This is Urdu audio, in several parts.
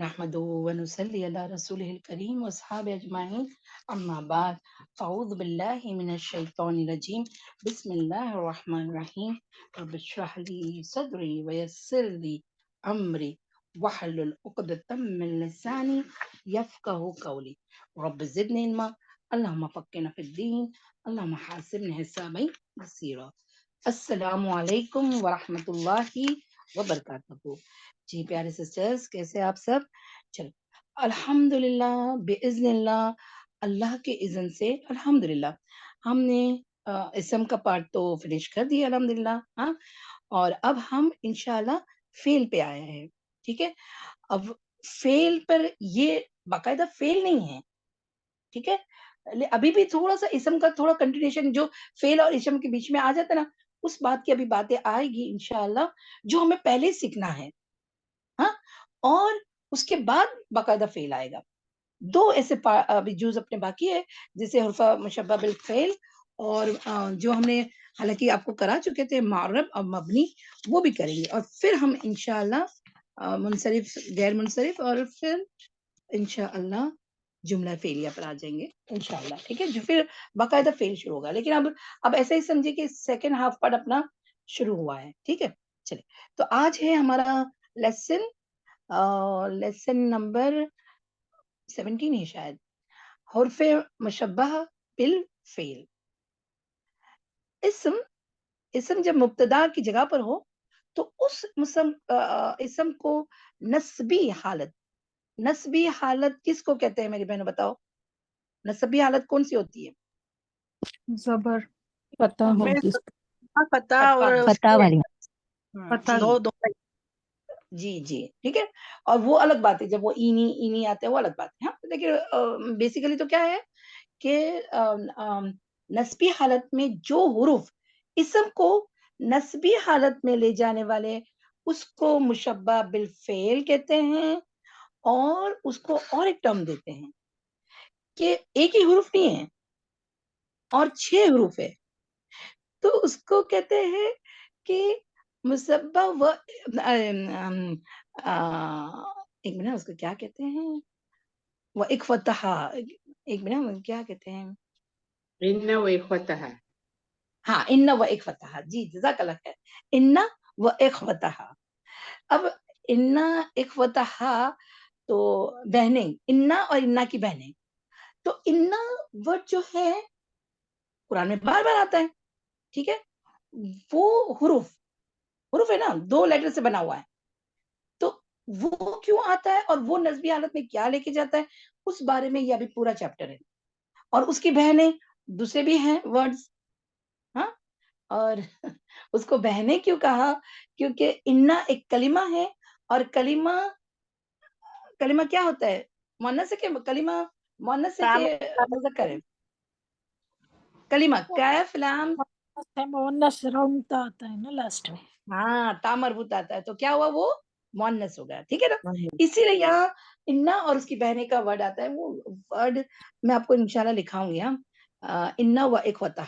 نحمده ونصلي على رسوله الكريم واصحابه اجمعین اما بعد فاعوذ باللہ من الشیطان الرجیم بسم اللہ الرحمن الرحیم رب اشرح لي صدری ویسر لي امری واحلل عقدۃ من لسانی یفقهوا قولی رب زدنی علما اللهم فقهنا في الدین اللهم حاسبنا حسابا یسیرا. السلام علیکم ورحمۃ اللہ وبرکاتہ. جی پیارے سسٹرز، کیسے آپ سب؟ چلو الحمدللہ باذن اللہ، اللہ کے اذن سے الحمدللہ ہم نے اسم کا پارٹ تو فنش کر دیا الحمدللہ. ہاں، اور اب ہم انشاءاللہ فیل پہ آئے ہیں. ٹھیک ہے، اب فیل پر یہ باقاعدہ فیل نہیں ہے. ٹھیک ہے، ابھی بھی تھوڑا سا اسم کا تھوڑا کنٹینیوشن جو فیل اور اسم کے بیچ میں آ جاتا ہے نا، اس بات کی ابھی باتیں آئے گی انشاءاللہ جو ہمیں پہلے سیکھنا ہے. ہاں، اور اس کے بعد باقاعدہ فیل آئے گا. دو ایسے ابھی جوز اپنے باقی ہے، جیسے حرف مشبہ بالفعل، اور جو ہم نے حالانکہ آپ کو کرا چکے تھے معرب اور مبنی، وہ بھی کریں گے. اور پھر ہم انشاءاللہ منصرف غیر منصرف اور پھر انشاءاللہ جملہ فعلیہ پر آ جائیں گے انشاءاللہ. ٹھیک ہے، جو پھر باقاعدہ فیل شروع ہوگا. لیکن اب ایسا ہی سمجھے کہ سیکنڈ ہاف پارٹ اپنا شروع ہوا ہے. ٹھیک ہے، چلے تو آج ہے ہمارا لیسن نمبر 17 ہے شاید، حرف مشبہ بالفعل. اسم جب مبتدا کی جگہ پر ہو تو اس اسم کو نسبی حالت کس کو کہتے ہیں میری بہنوں؟ بتاؤ، نسبی حالت کون سی ہوتی ہے؟ زبر فتح فتح اور فتح والی دو جی جی ٹھیک ہے. اور وہ الگ بات ہے جب وہ اینی آتے ہیں، وہ الگ بات ہے. ہاں دیکھیے بیسیکلی تو کیا ہے کہ نسبی حالت میں جو حروف اسم کو نسبی حالت میں لے جانے والے اس کو مشبہ بالفعل کہتے ہیں، اور اس کو اور ایک ٹرم دیتے ہیں کہ ایک ہی حروف نہیں ہے اور 6 حروف ہے، تو اس کو کہتے ہیں کہ مشبہ و ایک منٹ، اس کو کیا کہتے ہیں؟ وہ اخوتہ، ایک منٹ کیا کہتے ہیں؟ ان و اخوتہ. ہاں، ان و اخوتہ. جی جزاک اللہ خیر. ان و اخوتہ. اب ان اخوتہ تو بہنیں، ان اور انا کی بہنیں. تو ان ورڈ جو ہے قرآن میں بار بار آتا ہے. ٹھیک ہے، وہ حروف ہے نا، 2 لیٹر سے بنا ہوا ہے. تو وہ کیوں آتا ہے اور وہ نسبی حالت میں کیا لے کے جاتا ہے، اس بارے میں یہ ابھی پورا چیپٹر ہے. اور اس کی بہنیں دوسرے بھی ہیں ورڈز. ہاں، اور اس کو بہنیں کیوں کہا؟ کیونکہ انا ایک کلمہ ہے، اور کلمہ کیا ہوتا ہے؟ مؤنث ہے کہ کلمہ مؤنث ہے کہ مذکر ہے؟ کلمہ کیف لام مؤنث رونتا آتا ہے نا لاسٹ میں. ہاں، تا مربوط آتا ہے، تو کیا ہوا؟ وہ مؤنث ہو گیا. ٹھیک ہے نا، اسی لیے یہاں انا اور اس کی بہنے کا ورڈ آتا ہے. وہ ورڈ میں آپ کو انشاءاللہ لکھاؤں گی. انا و اخوتہ.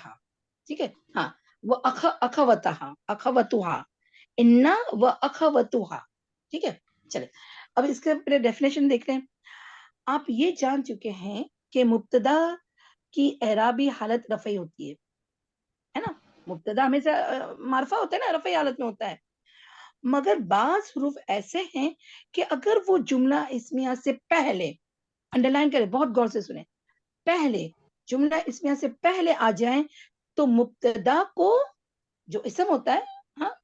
ٹھیک ہے، ہاں، وہ اخوتہ انا و اخوتہ. ٹھیک ہے، چلے اب اس کے پہلے ڈیفینیشن دیکھتے ہیں. آپ یہ جان چکے ہیں کہ مبتدا کی اعرابی حالت رفعی ہوتی ہے نا. مبتدا ہمیشہ معرفہ ہوتا ہے نا، رفعی حالت میں ہوتا ہے. مگر بعض حروف ایسے ہیں کہ اگر وہ جملہ اسمیہ سے پہلے، انڈرلائن کریں، بہت غور سے سنیں، پہلے جملہ اسمیہ سے پہلے آ جائیں تو مبتدا کو جو اسم ہوتا ہے، ہاں،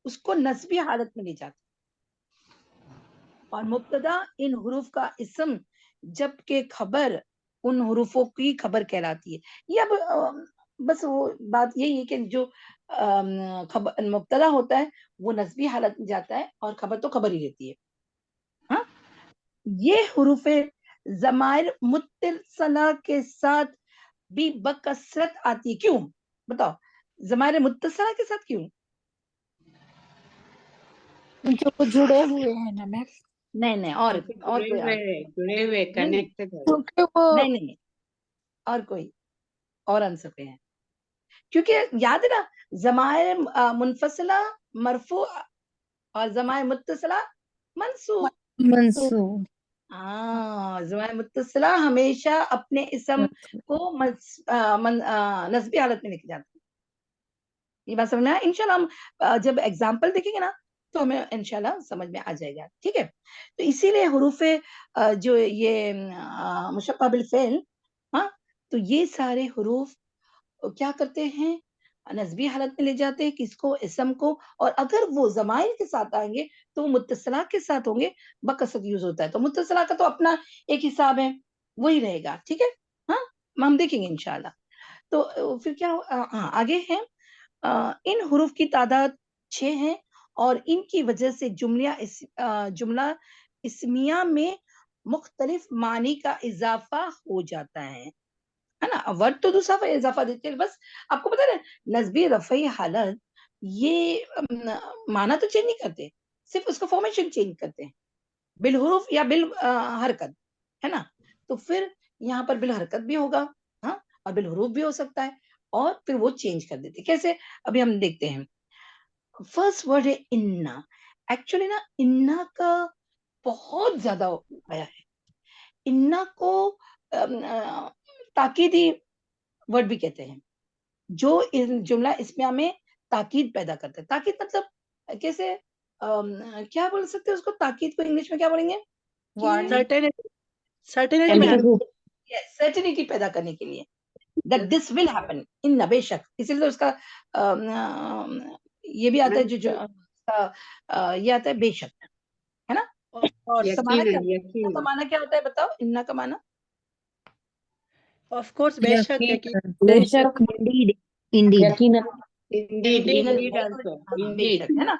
اس کو نسبی حالت میں لے جاتے. اور مبتدا ان حروف کا اسم جبکہ خبر ان حروفوں کی خبر کہلاتی ہے. یہ اب بس وہ بات یہی ہے کہ جو مبتدا ہوتا ہے وہ نسبی حالت میں جاتا ہے اور خبر تو خبر ہی رہتی ہے. ہاں، یہ حروف ضمائر متصلہ کے ساتھ بھی بکثرت آتی ہے. کیوں بتاؤ؟ ضمائر متصلہ کے ساتھ کیوں؟ کیونکہ وہ جڑے ہوئے ہیں نا میم. نہیں، اور جڑے ہوئے کنیکٹڈ ہے. کیونکہ وہ نہیں، اور کوئی اور آنسر پہ ہیں. کیونکہ یاد ہے نا، ضمائر منفصلہ مرفوع اور ضمائر متصلہ منصوب. منصوب ضمائر متصلہ ہمیشہ اپنے اسم کو نسبی حالت میں لکھ جاتے ہیں. یہ بات سمجھ میں آیا؟ انشاءاللہ ہم جب ایگزامپل دیکھیں گے نا تو ہمیں انشاءاللہ سمجھ میں آ جائے گا. ٹھیک ہے. تو اسی لیے حروف جو یہ مشبہ بالفعل، ہاں، تو یہ سارے حروف کیا کرتے ہیں؟ نسبی حالت میں لے جاتے ہیں کس کو؟ اسم کو. اور اگر وہ ضمائر کے ساتھ آئیں گے تو وہ متصلہ کے ساتھ ہوں گے، بکثرت یوز ہوتا ہے. تو متصلہ کا تو اپنا ایک حساب ہے، وہی رہے گا. ٹھیک ہے. ہاں، ہم دیکھیں گے انشاءاللہ. تو پھر کیا آگے ہے، ان حروف کی تعداد 6 ہیں اور ان کی وجہ سے جملہ اسمیہ میں مختلف معنی کا اضافہ ہو جاتا ہے نا. ورڈ تو دوسرا اضافہ دیتے ہیں، بس آپ کو پتا ہے نسبی رفعی حالت یہ معنی تو چینج نہیں کرتے، صرف اس کو فارمیشن چینج کرتے ہیں بالحروف یا بالحرکت، ہے نا. تو پھر یہاں پر بالحرکت بھی ہوگا، ہاں، اور بالحروف بھی ہو سکتا ہے، اور پھر وہ چینج کر دیتے. کیسے؟ ابھی ہم دیکھتے ہیں. فرسٹ ورڈ ہے انا. ایکچولی نا انا کا بہت زیادہ آیا ہے. انا کو تاکیدی ورڈ بھی کہتے ہیں، جو جملہ اسمیہ میں تاکید پیدا کرتا ہے. تاکید مطلب کیسے کیا بول سکتے ہیں اس کو؟ تاکید کو انگلش میں کیا بولیں گے؟ سرٹنٹی پیدا کرنے کے لیے that this will happen ان بے شک. اسی لیے اس کا یہ بھی آتا ہے جو یہ آتا ہے بے شک، ہے نا. اور یقیناً کا معنی کیا ہوتا ہے بتاؤ؟ انا کا معنی آف کورس بے شک بے شک یقینا بے شک، ہے نا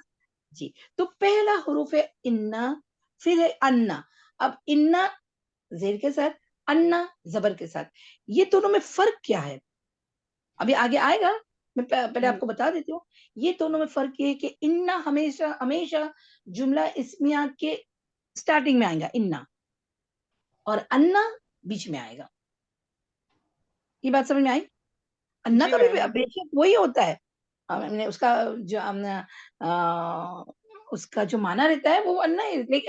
جی. تو پہلا حروف ہے انا، پھر ہے انا. اب انا زیر کے ساتھ، انا زبر کے ساتھ. یہ دونوں میں فرق کیا ہے؟ ابھی آگے آئے گا، میں پہلے آپ کو بتا دیتی ہوں. یہ دونوں میں فرق یہ ہے کہ انا ہمیشہ جملہ اسمیہ کے سٹارٹنگ میں آئے گا انا، اور انا بیچ میں آئے گا. یہ بات سمجھ میں آئی؟ انا کا بھی بے شک وہی ہوتا ہے، اس کا جو اس کا جو معنی رہتا ہے وہ انا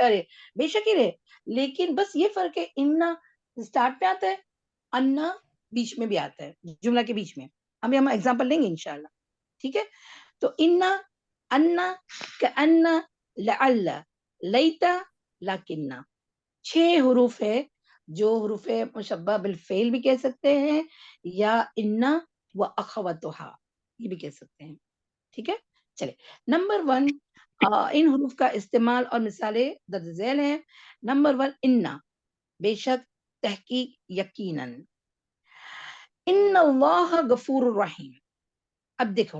ارے بے شک ہی رہے، لیکن بس یہ فرق ہے انا سٹارٹ پہ آتا ہے، انا بیچ میں بھی آتا ہے، جملہ کے بیچ میں. ابھی ہم ایگزامپل لیں گے انشاءاللہ. ٹھیک ہے. تو انا کأن لعل لیت لکن 6 حروف ہے جو حروف مشبہ بالفعل بھی کہہ سکتے ہیں، یا انا و اخواتها یہ بھی کہہ سکتے ہیں. ٹھیک ہے. چلے نمبر 1 ان حروف کا استعمال اور مثالیں درج ذیل ہیں. نمبر 1 انا، بے شک، تحقیق، یقیناً. ان اللہ غفور الرحیم. اب دیکھو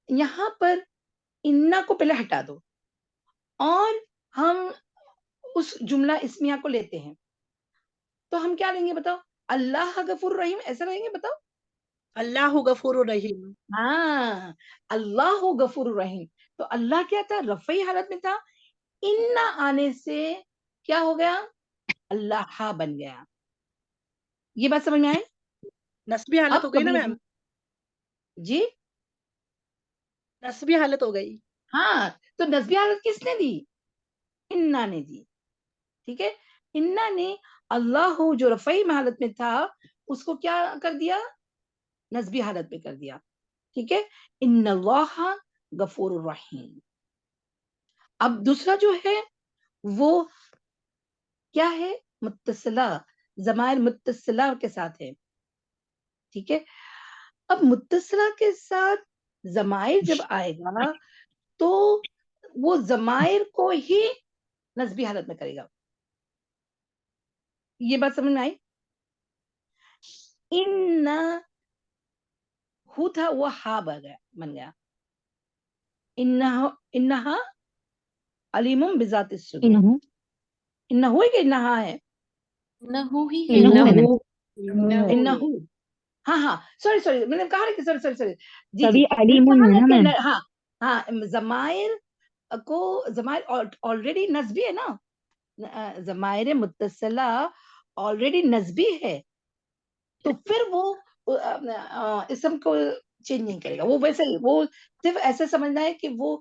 یہاں پر انا کو پہلے ہٹا دو اور ہم اس جملہ اسمیہ کو لیتے ہیں، تو ہم کیا لیں گے بتاؤ؟ اللہ غفور الرحیم ایسا لیں گے بتاؤ؟ اللہ غفور الرحیم. ہاں، اللہ غفور الرحیم. تو اللہ کیا تھا؟ رفعی حالت میں تھا. انا آنے سے کیا ہو گیا؟ اللہ بن گیا. یہ بات سمجھ میں آئی؟ نسبی حالت ہو گئی نا میم؟ جی نسبی حالت ہو گئی. ہاں، تو نسبی حالت کس نے دی؟ انا نے دی. ٹھیک ہے. انا نے اللہ جو رفعی حالت میں تھا اس کو کیا کر دیا؟ نسبی حالت میں کر دیا. ٹھیک ہے. ان اللہ غفور الرحیم. اب دوسرا جو ہے وہ کیا ہے؟ متصلہ، ضمائر متصلہ کے ساتھ ہے. ٹھیک ہے. اب متصلہ کے ساتھ ضمائر جب آئے گا تو وہ ضمائر کو ہی نسبی حالت میں کرے گا. یہ بات سمجھ میں آئی؟ ہو تھا وہ ہا بن گیا. انہا علیم بذات الصدور. انہو ہے کہ انہا ہے؟ انہو. ہاں سوری میں نے کہا کہ سوری جی ہاں ضمائر کو، ضمائر آلریڈی نسبی ہے نا، ضمائر متصلہ آلریڈی نسبی ہے، تو پھر وہ اسم کو چینج نہیں کرے گا. وہ ویسے ہی، وہ صرف ایسے سمجھنا ہے کہ وہ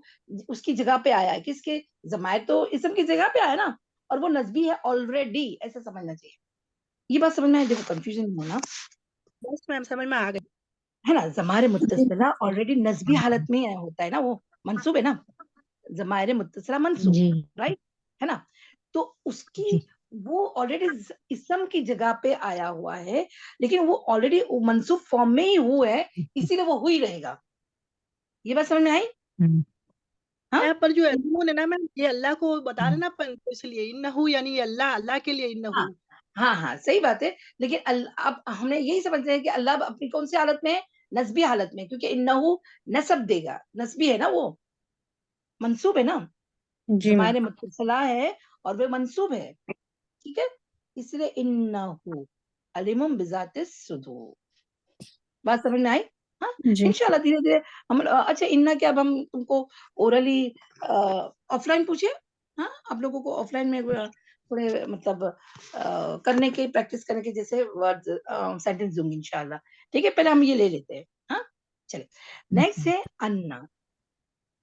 اس کی جگہ پہ آیا ہے. کس کے؟ ضمائر تو اسم کی جگہ پہ آیا نا، اور وہ نسبی ہے already, ایسا سمجھنا چاہیے. یہ بات سمجھنا ہے, دیکھو کنفیوژن نہیں ہونا بس میم سمجھ میں آ گئی. ہے نا. ضمائر متصلہ آلریڈی نسبی حالت میں ہوتا ہے نا, وہ منصوب ہے نا. ضمائر متصلہ منصوب, جی رائٹ ہے نا. تو اس کی وہ آلریڈی اسم کی جگہ پہ آیا ہوا ہے, لیکن وہ آلریڈی منصوب فارم میں ہی ہوا ہے, اسی لیے وہ ہی رہے گا. یہ بات سمجھ میں آئی؟ ہاں یہاں پر جو علمون ہے نا میم, یہ اللہ کو بتا رہے نا اپن, تو اس لیے انہو یعنی یہ اللہ کے لیے انہو. ہاں ہاں صحیح بات ہے. لیکن اب ہم نے یہی سمجھتے ہیں کہ اللہ اپنی کون سی حالت میں ہے, نسبی حالت میں, کیونکہ انہو نسب دے گا, نسبی ہے نا, وہ منصوب ہے نا. جی میم. ضمائر متصلہ ہے اور وہ منصوب ہے, ٹھیک ہے. اس لیے انہو علیم بذات الصدور. بات سمجھ میں آئی؟ ہاں جی انشاءاللہ دھیرے دھیرے ہم. اچھا انہ کیا اب ہم تم کو اورلی آف لائن پوچھے؟ ہاں آپ لوگوں کو آف لائن میں تھوڑے مطلب کرنے کے, پریکٹس کرنے کے جیسے ورڈ سینٹینس دوں گی انشاءاللہ, ٹھیک ہے. پہلے ہم یہ لے لیتے ہیں. ہاں چلے, نیکسٹ ہے انا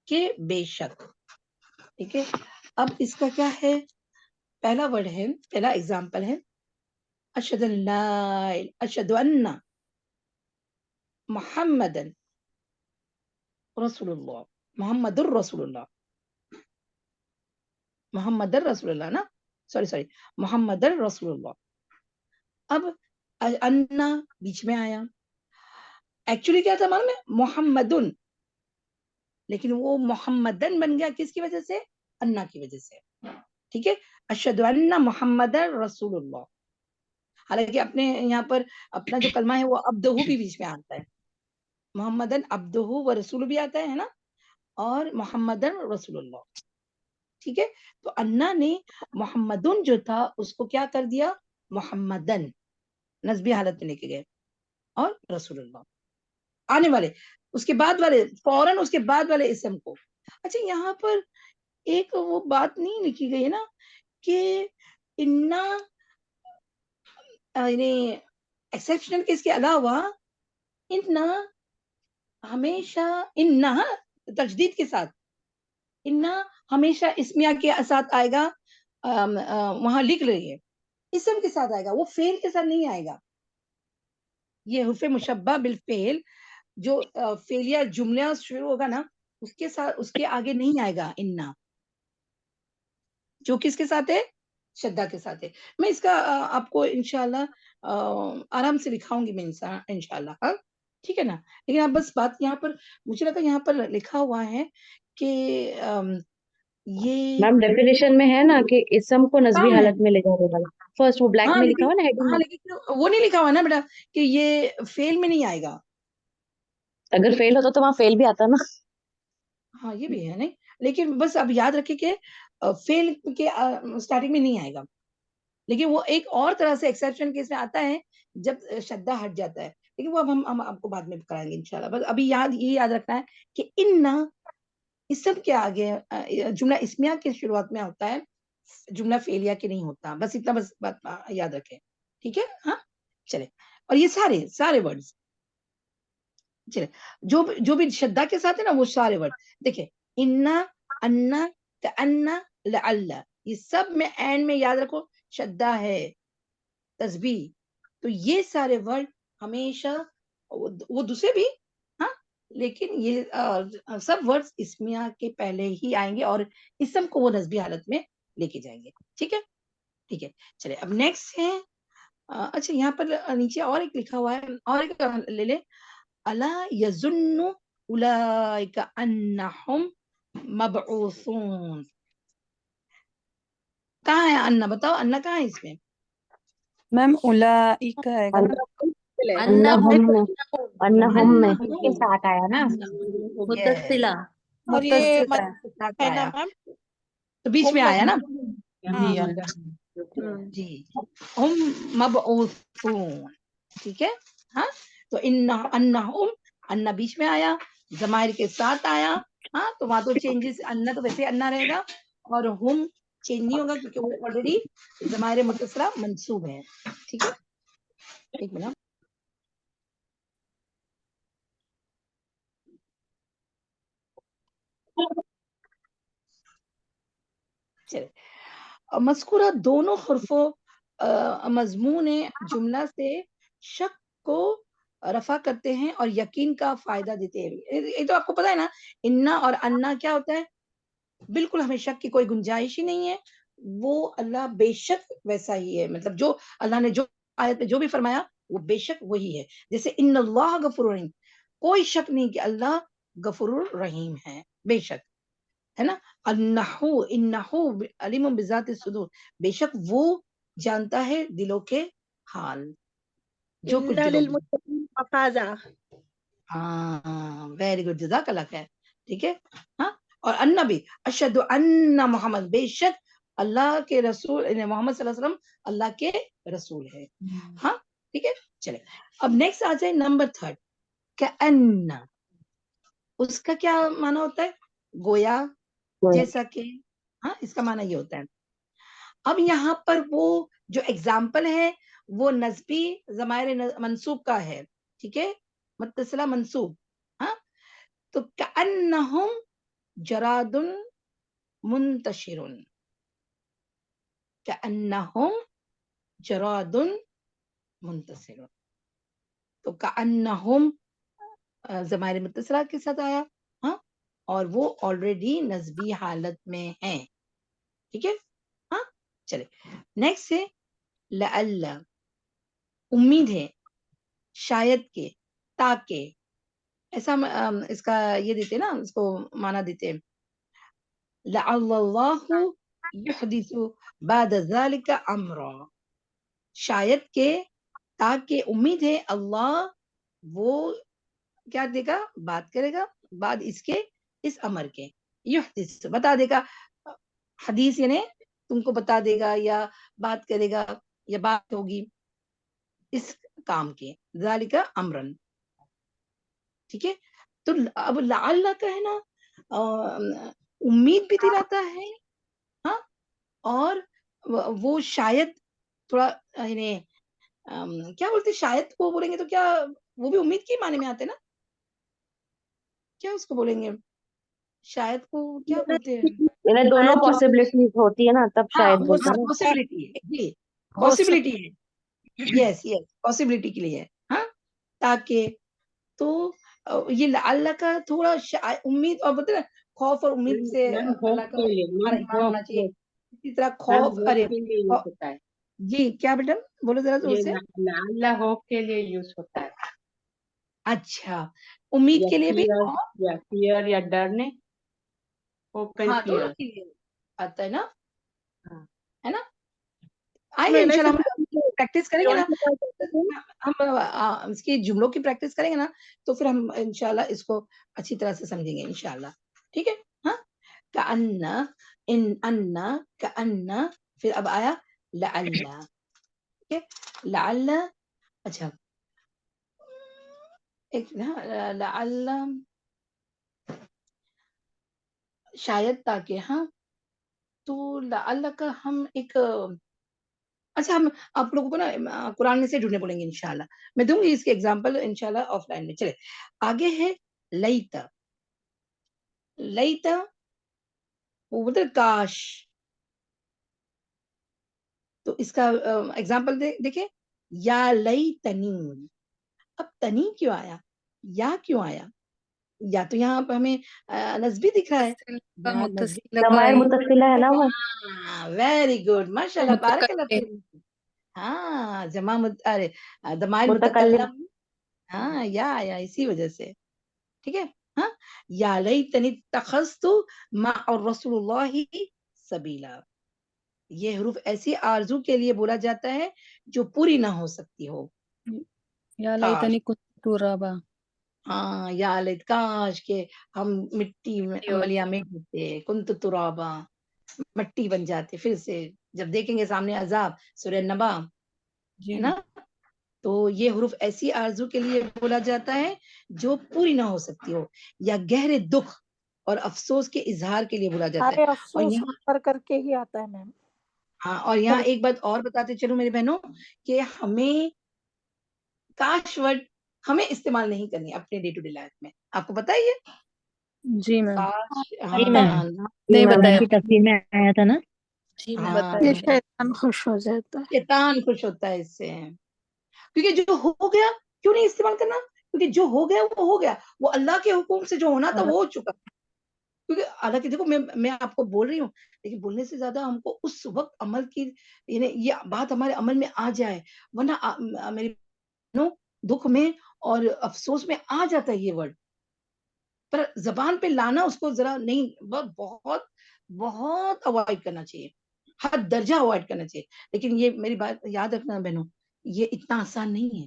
کہ بے شک, ٹھیک ہے. اب اس کا کیا ہے, پہلا ورڈ ہے, پہلا ایگزامپل ہے اشہد ان محمدن رسول اللہ. محمد الرسول اللہ, محمد الرسول اللہ نا, سوری محمد الرسول اللہ. اب انا بیچ میں آیا, ایکچولی کیا تھا معلوم ہے, محمدن, لیکن وہ محمدن بن گیا کس کی وجہ سے, انا کی وجہ سے, ٹھیک ہے. اشہد ان محمد رسول اللہ. حالانکہ اپنے یہاں پر اپنا جو کلمہ ہے وہ عبدہ بھی بیچ میں آتا ہے, محمدن عبدہ و رسول بھی آتا ہے نا, اور محمدن رسول اللہ, ٹھیک ہے. تو انا نے محمدن جو تھا اس کو کیا کر دیا, محمدن نسبی حالت میں لے کے گئے, اور رسول اللہ آنے والے اس کے بعد والے, فوراً اس کے بعد والے اسم کو. اچھا یہاں پر ایک وہ بات نہیں لکھی گئی ہے نا کہ انا یعنی ایکسیپشنل کیس کے علاوہ انا ہمیشہ, انا تجدید کے ساتھ, انا ہمیشہ اسمیہ کے ساتھ آئے گا, وہاں لکھ رہی ہے اسم کے ساتھ آئے گا, وہ فعل کے ساتھ نہیں آئے گا. یہ حرف مشبہ بالفعل جو فعلیہ جملہ شروع ہوگا نا, اس کے ساتھ, اس کے آگے نہیں آئے گا انا, جو کس کے ساتھ ہے, شدہ کے ساتھ ہے. میں اس کا آپ کو انشاءاللہ آرام سے دکھاؤں گی میں انشاءاللہ, ہاں ٹھیک ہے نا. لیکن آپ بس بات یہاں پر, مجھے لگا یہاں پر لکھا ہوا ہے کہ یہ میم ڈیفینیشن میں ہے نا کہ اسم کو نسبی کام ہے. حالت میں لے جانے والا, فرسٹ وہ بلیک ہاں میں لکھا لیکن ہوا نا ہیڈنگ ہاں میں. لیکن وہ نہیں لکھا ہوا نا بیٹا کہ یہ فیل میں نہیں آئے گا. اگر فیل ہوتا تو وہاں فیل بھی آتا نا. ہاں یہ بھی ہے نہیں, لیکن بس اب یاد رکھے کہ فیل کے اسٹارٹنگ میں نہیں آئے گا, لیکن وہ ایک اور طرح سے ایکسیپشن کیس میں آتا ہے جب شدہ ہٹ جاتا ہے, لیکن وہ اب ہم آپ کو بعد میں کرائیں گے انشاءاللہ. بس ابھی یہ یاد رکھنا ہے کہ انا اسم کے آگے جملہ اسمیہ کی شروعات میں ہوتا ہے, جملہ فعلیہ کے نہیں ہوتا. بس اتنا بس بات یاد رکھیں, ٹھیک ہے. ہاں چلے, اور یہ سارے ورڈز چلے جو بھی شدہ کے ساتھ ہے نا, وہ سارے ورڈ دیکھیں, انا, انا, کأنا, لعل, یہ سب میں اینڈ میں یاد رکھو شدہ ہے, تسبیح. تو یہ سارے ورڈ ہمیشہ, وہ دوسرے بھی ہاں, لیکن یہ سب ورڈ اسمیہ کے پہلے ہی آئیں گے اور اسم کو وہ نسبی حالت میں لے کے جائیں گے, ٹھیک ہے. ٹھیک ہے چلے, اب نیکسٹ ہے. اچھا یہاں پر نیچے اور ایک لکھا ہوا ہے, اور ایک لے لیں, الا یظن اولئک انہم مبعوثون. کہاں ہے انا, بتاؤ انا کہاں ہے اس میں؟ میم اولئک ہے گا نا, انہم میں اس کے ساتھ آیا نا. متصلہ اور یہ ساتھ ہے نا آیا میم, تو بیچ میں آیا نا. ہاں جی ہم مبعوثون, ٹھیک ہے. ہاں تو انہم, انا بیچ میں آیا, ضمائر کے ساتھ آیا. ہاں تو وہاں تو چینجز, انا تو ویسے انا رہے گا, اور ہم چینج نہیں ہوگا کیونکہ وہ آلریڈی ضمائر متصلہ منصوب ہے, ٹھیک ہے. ایک منٹ, چلے. مذکورہ دونوں حرفوں مضمون جملہ سے شک کو رفع کرتے ہیں اور یقین کا فائدہ دیتے ہیں. یہ تو آپ کو پتا ہے نا, انا اور انا کیا ہوتا ہے, بالکل ہمیں شک کی کوئی گنجائش ہی نہیں ہے, وہ اللہ بے شک ویسا ہی ہے, مطلب جو اللہ نے جو آیت میں جو بھی فرمایا وہ بے شک وہی ہے. جیسے ان اللہ غفور رحیم, کوئی شک نہیں کہ اللہ غفور الرحیم ہے, بے شک, ہے نا. انہو علیم بذات الصدور, بے شک وہ جانتا ہے دلوں کے حال, جو کچھ ان دلوں میں. للمتقین مفازا. ہاں ویری گڈ, جزاک اللہ خیر. ٹھیک ہے, ہاں. اور النبی اشہد ان محمد, بے شک اللہ کے رسول محمد صلی اللہ علیہ وسلم اللہ کے رسول ہے. ہاں ٹھیک ہے, چلے اب نیکسٹ آ جائے نمبر 3, کأن. اس کا کیا معنی ہوتا ہے؟ گویا, جیسا کہ. ہاں اس کا معنی یہ ہوتا ہے. اب یہاں پر وہ جو ایگزامپل ہے وہ نسبی ضمائر منصوب کا ہے, ٹھیک ہے, متصلہ منصوب. ہاں تو کأنہم جراد منتشر, کأنہم جراد منتشر. تو کأنہم ضمائر متصلہ کے ساتھ آیا, ہاں, اور وہ آلریڈی نسبی حالت میں ہیں, ٹھیک ہے. ہاں چلے نیکسٹ ہے لعل, امید ہے, شاید کے, تاکہ, ایسا اس کا یہ دیتے نا, اس کو معنی دیتے لعل اللہ یحدث بعد ذلك امرا, شاید کے, تاکہ, امید ہے اللہ وہ کیا دے گا, بات کرے گا بعد اس کے, اس امر کے, یحدث بتا دے گا, حدیث یعنی تم کو بتا دے گا یا بات کرے گا یا بات ہوگی اس کام کے, ذالک امرن. ٹھیک ہے, تو اب لعل کا ہے نا, امید بھی دلاتا ہے, ہاں, اور وہ شاید تھوڑا یعنی کیا بولتے, شاید کو بولیں گے تو کیا وہ بھی امید کے معنی میں آتے نا, کیا اس کو بولیں گے, شاید کو کیا بولتے ہیں, یعنی دونوں پاسبلٹیز ہوتی ہے نا تب ہاں شاید وہ بولتے ہیں نا. پاسبلٹی ہے, جی ہو پاسبلٹی ہے, یس یس پاسبلٹی کے لیے, ہاں, تاکہ. تو یہ اللہ کا تھوڑا امید اور بولتے نا خوف اور امید سے اللہ کا ہمارا ایمان ہونا چاہیے, اسی طرح خوف, ارے جی کیا بیٹا بولو ذرا زور سے. اللہ ہوپ کے لیے یوز ہوتا ہے, اچھا, امید کے لیے بھی, یا فیئر یا ڈرنے, ہوپ اینڈ ہاں فیئر. دونوں کے لیے آتا ہے نا, ہاں. ہے نا. آئیں گے انشاءاللہ, ہم پریکٹس کریں گے نا, ہم اس کی جملوں کی پریکٹس کریں گے نا, تو پھر ہم انشاءاللہ اس کو اچھی طرح سے سمجھیں گے انشاءاللہ, ٹھیک ہے. ہاں کأن, ان کأن, پھر اب آیا لعل, ٹھیک ہے, لعل. اچھا ایک لعل شاید, تاکہ, ہاں, تو لعل کا ہم ایک, اچھا ہم آپ لوگوں کو نا قرآن میں سے ڈھونڈنے پڑیں گے انشاءاللہ, میں دوں گی اس کے ایگزامپل انشاءاللہ آف لائن میں. چلے آگے ہے لیتا, لیتا وہ بولتے کاش, تو اس کا ایگزامپل دیکھیں, یا لیتنی, اب تنی کیوں آیا, یا کیوں آیا, یا تو یہاں پہ ہمیں نسبی دکھ رہا ہے, ضمائر متصلہ ہے نا وہ. ویری گڈ, ماشاء اللہ, بارک اللہ فیک. ہاں جمع ارے ضمائر متکلم. متکلم, ہاں یا آیا اسی وجہ سے, ٹھیک ہے. ہاں یا لیتنی اتخذت مع رسول اللہ سبیلا, یہ حروف ایسی آرزو کے لیے بولا جاتا ہے جو پوری نہ ہو سکتی ہو. یا لیتنی کنت ترابا, ہاں یا لیت, کاش کے ہم مٹی میں ملیا میں ہوتے, کنت ترابا, مٹی بن جاتے پھر سے جب دیکھیں گے سامنے عذاب, سورہ نبا, ہے نا. تو یہ حروف ایسی آرزو کے لیے بولا جاتا ہے جو پوری نہ ہو سکتی ہو, یا گہرے دکھ اور افسوس کے اظہار کے لیے بولا جاتا ہے. سارے اور افسوس یہاں کر کے ہی آتا ہے میم. ہاں, اور یہاں ایک بات اور بتاتے چلوں میری بہنوں, کہ ہمیں کاش ورڈ ہمیں استعمال نہیں کرنی اپنے ڈے ٹو ڈے لائف میں. آپ کو پتہ ہے یہ جی میم, کاش, جی میم, نہیں قرآن بتایا. کی تفسیر میں آیا تھا نا, جی میم ہاں یہ شیطان خوش ہو جاتا ہے. شیطان خوش ہوتا ہے اس سے، کیونکہ جو ہو گیا کیوں نہیں استعمال کرنا، کیونکہ جو ہو گیا وہ ہو گیا، وہ اللہ کے حکم سے جو ہونا تھا وہ ہو چکا. کیونکہ حالانکہ دیکھو میں آپ کو بول رہی ہوں، لیکن بولنے سے زیادہ ہم کو اس وقت عمل کی، یعنی یہ بات ہمارے عمل میں آ جائے، ورنہ میری دکھ میں اور افسوس میں آ جاتا ہے یہ ورڈ، پر زبان پہ لانا اس کو ذرا نہیں، بہت بہت اوائڈ کرنا چاہیے، ہر درجہ اوائڈ کرنا چاہیے. لیکن یہ میری بات یاد رکھنا بہنوں، یہ اتنا آسان نہیں ہے.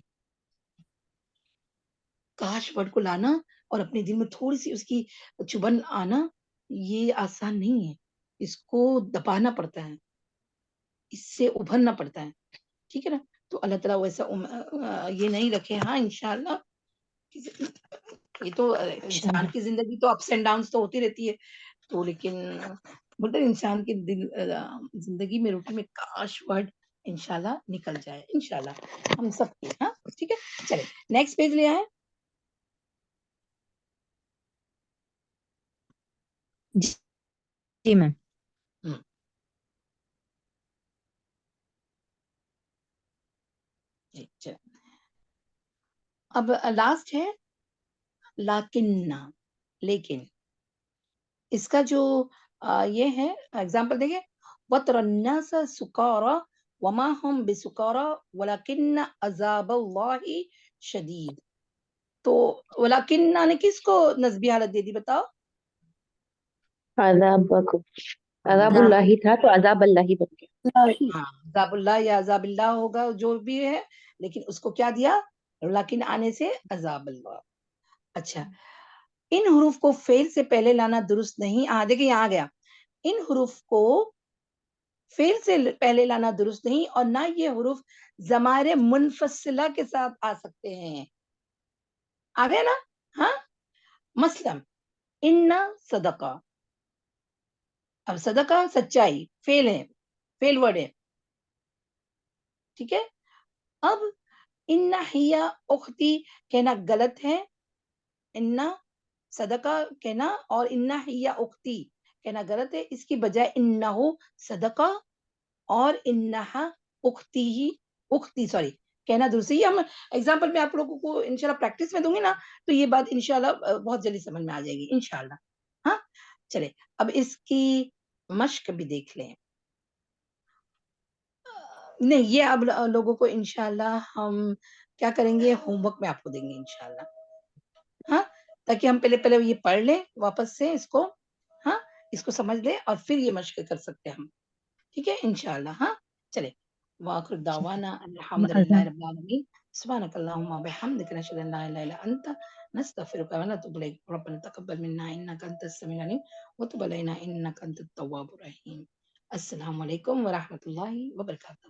کاش ورڈ کو لانا اور اپنے دل میں تھوڑی سی اس کی چبھن آنا، یہ آسان نہیں ہے. اس کو دبانا پڑتا ہے، اس سے ابھرنا پڑتا ہے. ٹھیک ہے نا؟ تو اللہ تعالیٰ ویسا یہ نہیں رکھے. ہاں انشاءاللہ یہ تو انسان کی زندگی تو اپس اینڈ ڈاؤنس تو ہوتی رہتی ہے، تو لیکن بولتے ہیں انسان کی زندگی میں روٹین میں کاش ورڈ انشاءاللہ نکل جائے، انشاءاللہ ہم سب کی. ہاں ٹھیک ہے، چلے نیکسٹ پیج لے آئے. جی میم. اب لاسٹ ہے لاکنہ، لیکن اس کا جو یہ ہے ایگزامپل دیکھیں، وَتَرَى النَّاسَ سُكَارَى وَمَا هُمْ بِسُكَارَى وَلَكِنَّ عَذَابَ اللَّهِ شَدِيدٌ. تو وَلَكِنَّ نے کس کو نسبی حالت دے دی بتاؤ؟ عذاب اللہ ہی تھا تو عذاب اللہ ہی بن گیا. ہاں عذاب اللہ یا عذاب اللہ ہوگا جو بھی ہے، لیکن اس کو کیا دیا؟ لیکن آنے سے عذاب اللہ. اچھا، ان حروف کو فعل سے پہلے لانا درست نہیں. دیکھیں یہاں گیا، ان حروف کو فعل سے پہلے لانا درست نہیں، اور نہ یہ حروف ضمائر منفصلہ کے ساتھ آ سکتے ہیں. آ گیا نا؟ ہاں، مثلا ان صدقہ، اب صدقہ سچائی فعل ہے، فعل ورڈ ہے. ٹھیک ہے، اب ان ہی اختی کہنا غلط ہے، ان صدقہ کہنا اور ان ہی اختی کہنا غلط ہے. اس کی بجائے انہو صدقہ اور انہا اختی سوری کہنا درست ہے. یہ ہم ایگزامپل میں آپ لوگوں کو انشاءاللہ پریکٹس میں دوں گی نا، تو یہ بات انشاءاللہ بہت جلدی سمجھ میں آ جائے گی انشاءاللہ. ہاں چلے اب اس کی مشق بھی دیکھ لیں. نہیں یہ اب لوگوں کو انشاءاللہ ہم کیا کریں گے، ہوم ورک میں آپ کو دیں گے انشاءاللہ. ہاں تاکہ ہم پہلے یہ پڑھ لیں واپس سے اس کو، ہاں اس کو سمجھ لیں اور پھر یہ مشق کر سکتے ہیں ہم. ٹھیک ہے انشاءاللہ. ہاں چلے، وآخر دعوانا الحمدللہ رب العالمین، سبحانک اللہم وبحمدک، نشہد ان لا الہ الا انت، نستغفرک ونتوب الیک، ربنا تقبل منا انک انت السمیع العلیم وتب علینا انک انت التواب الرحیم. السلام علیکم ورحمۃ اللہ وبرکاتہ.